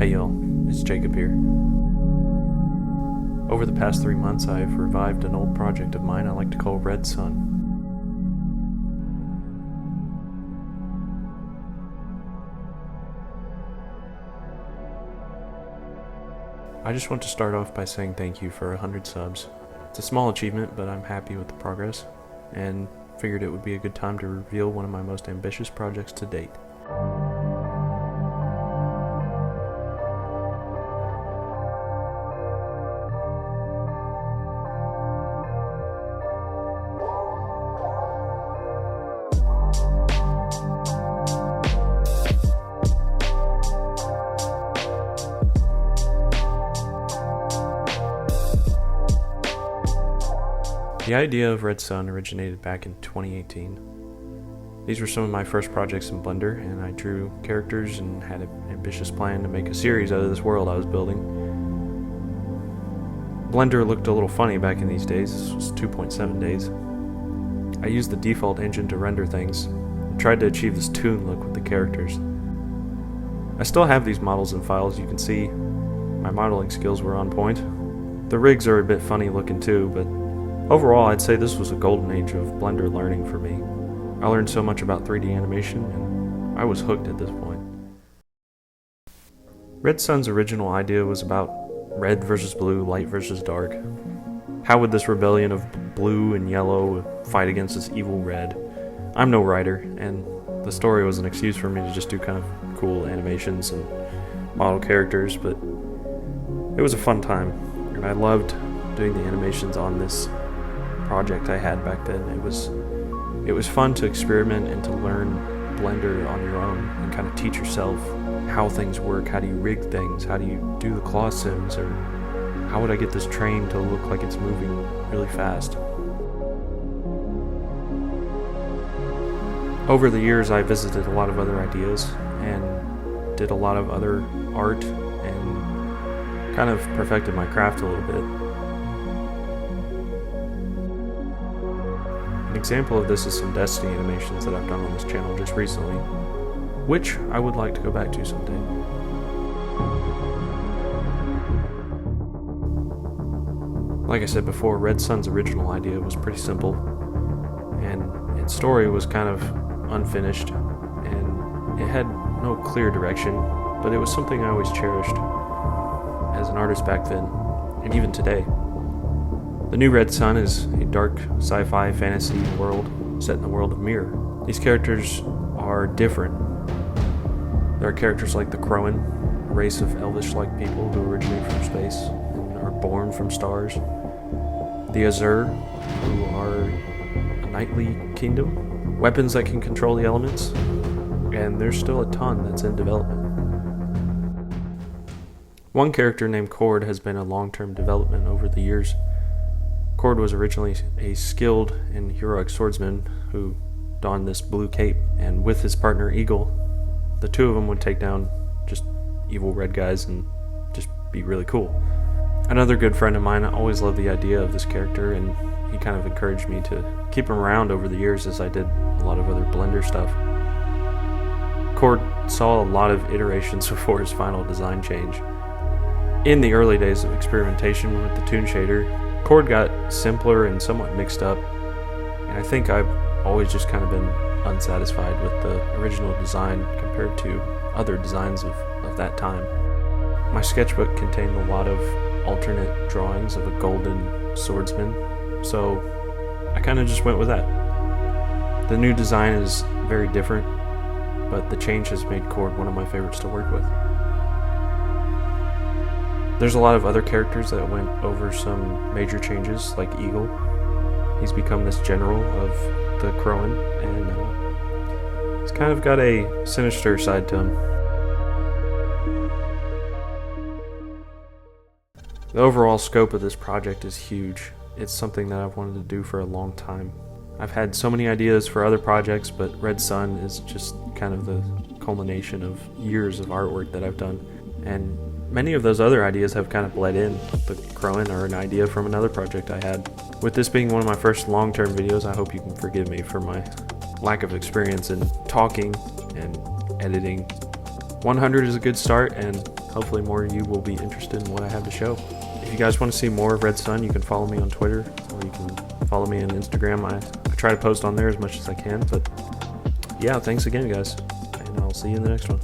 Hey y'all, it's Jacob here. Over the past 3 months, I've revived an old project of mine I like to call Red Sun. I just want to start off by saying thank you for 100 subs. It's a small achievement, but I'm happy with the progress, and figured it would be a good time to reveal one of my most ambitious projects to date. The idea of Red Sun originated back in 2018. These were some of my first projects in Blender, and I drew characters and had an ambitious plan to make a series out of this world I was building. Blender looked a little funny back in these days. This was 2.7 days. I used the default engine to render things, and tried to achieve this toon look with the characters. I still have these models and files. You can see my modeling skills were on point. The rigs are a bit funny looking too, but overall, I'd say this was a golden age of Blender learning for me. I learned so much about 3D animation, and I was hooked at this point. Red Sun's original idea was about red versus blue, light versus dark. How would this rebellion of blue and yellow fight against this evil red? I'm no writer, and the story was an excuse for me to just do kind of cool animations and model characters, but it was a fun time, and I loved doing the animations on this project I had back then. It was fun to experiment and to learn Blender on your own and kind of teach yourself how things work. How do you rig things? How do you do the claw sims? Or how would I get this train to look like it's moving really fast? Over the years, I visited a lot of other ideas and did a lot of other art and kind of perfected my craft a little bit. An example of this is some Destiny animations that I've done on this channel just recently, which I would like to go back to someday. Like I said before, Red Sun's original idea was pretty simple, and its story was kind of unfinished, and it had no clear direction, but it was something I always cherished as an artist back then, and even today. The new Red Sun is a dark sci-fi fantasy world set in the world of Mirror. These characters are different. There are characters like the Crowan, a race of elvish-like people who originate from space and are born from stars. The Azure, who are a knightly kingdom, weapons that can control the elements, and there's still a ton that's in development. One character named Cord has been a long-term development over the years. Cord was originally a skilled and heroic swordsman who donned this blue cape, and with his partner Eagle, the two of them would take down just evil red guys and just be really cool. Another good friend of mine always loved the idea of this character, and he kind of encouraged me to keep him around over the years as I did a lot of other Blender stuff. Cord saw a lot of iterations before his final design change. In the early days of experimentation with the toon shader, Cord got simpler and somewhat mixed up, and I think I've always just kind of been unsatisfied with the original design compared to other designs of that time. My sketchbook contained a lot of alternate drawings of a golden swordsman, so I kind of just went with that. The new design is very different, but the change has made Cord one of my favorites to work with. There's a lot of other characters that went over some major changes, like Eagle. He's become this general of the Crowan, and he's kind of got a sinister side to him. The overall scope of this project is huge. It's something that I've wanted to do for a long time. I've had so many ideas for other projects, but Red Sun is just kind of the culmination of years of artwork that I've done, and many of those other ideas have kind of bled in. The Crowan are an idea from another project I had. With this being one of my first long-term videos, I hope you can forgive me for my lack of experience in talking and editing. 100 is a good start, and hopefully more of you will be interested in what I have to show. If you guys want to see more of Red Sun, you can follow me on Twitter, or you can follow me on Instagram. I try to post on there as much as I can, but yeah, thanks again, guys, and I'll see you in the next one.